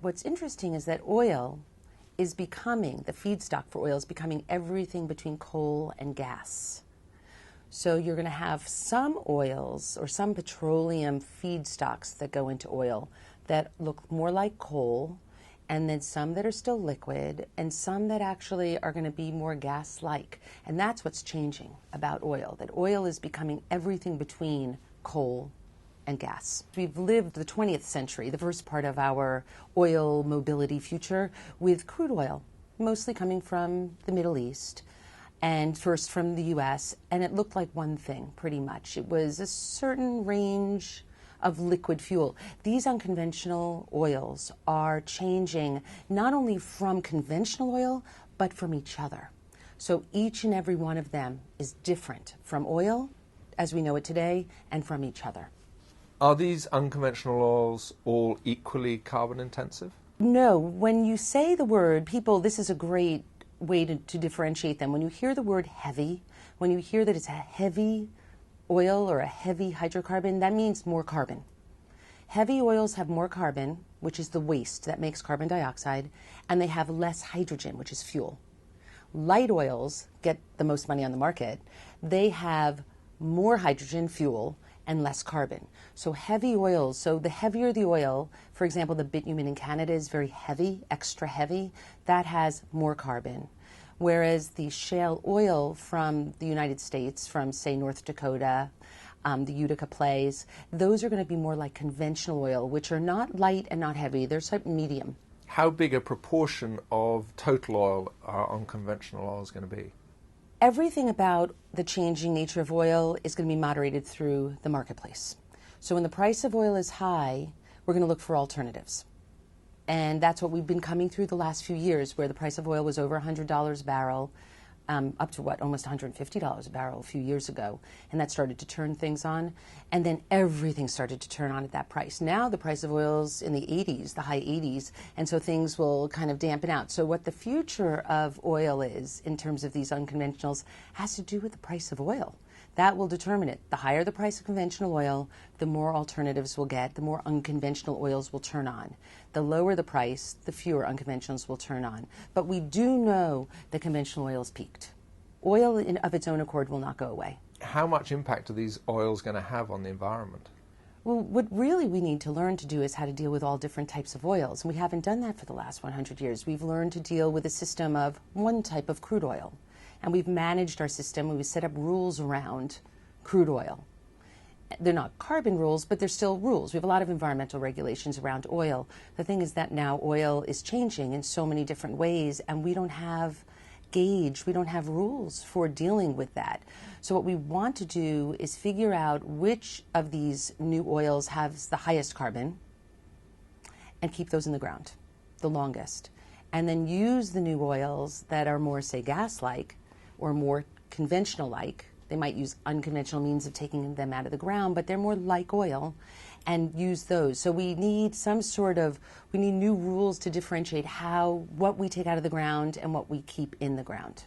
What's interesting is that oil is becoming, the feedstock for oil is becoming everything between coal and gas. So you're going to have some oils or some petroleum feedstocks that go into oil that look more like coal, and then some that are still liquid, and some that actually are going to be more gas-like. And that's what's changing about oil, that oil is becoming everything between coal and gas. We've lived the 20th century, the first part of our oil mobility future, with crude oil, mostly coming from the Middle East, and first from the US, and it looked like one thing, pretty much. It was a certain range of liquid fuel. These unconventional oils are changing not only from conventional oil, but from each other. So each and every one of them is different from oil, as we know it today, and from each other. Are these unconventional oils all equally carbon intensive? No. When you say the word, people, this is a great way to differentiate them. When you hear the word heavy, when you hear that it's a heavy oil or a heavy hydrocarbon, that means more carbon. Heavy oils have more carbon, which is the waste that makes carbon dioxide, and they have less hydrogen, which is fuel. Light oils get the most money on the market. They have more hydrogen, fuel, and less carbon. So heavy oils, so the heavier the oil, for example, the bitumen in Canada is very heavy, extra heavy, that has more carbon. Whereas the shale oil from the United States, from say North Dakota, the Utica Plains, those are going to be more like conventional oil, which are not light and not heavy, they're sort of medium. How big a proportion of total oil are unconventional oils going to be? Everything about the changing nature of oil is going to be moderated through the marketplace. So when the price of oil is high, we're going to look for alternatives. And that's what we've been coming through the last few years, where the price of oil was over $100 a barrel, up to almost $150 a barrel a few years ago. And that started to turn things on. And then everything started to turn on at that price. Now the price of oil's in the 80s, the high 80s, and so things will kind of dampen out. So what the future of oil is, in terms of these unconventionals, has to do with the price of oil. That will determine it. The higher the price of conventional oil, the more alternatives we'll get, the more unconventional oils will turn on. The lower the price, the fewer unconventionals will turn on. But we do know that conventional oil's peaked. Oil of its own accord will not go away. How much impact are these oils going to have on the environment? Well, what really we need to learn to do is how to deal with all different types of oils. And we haven't done that for the last 100 years. We've learned to deal with a system of one type of crude oil. And we've managed our system, and we've set up rules around crude oil. They're not carbon rules, but they're still rules. We have a lot of environmental regulations around oil. The thing is that now oil is changing in so many different ways, and we don't have gauge, we don't have rules for dealing with that. So what we want to do is figure out which of these new oils has the highest carbon and keep those in the ground the longest. And then use the new oils that are more, say, gas-like or more conventional-like. They might use unconventional means of taking them out of the ground, but they're more like oil, and use those. So we need we need new rules to differentiate what we take out of the ground and what we keep in the ground.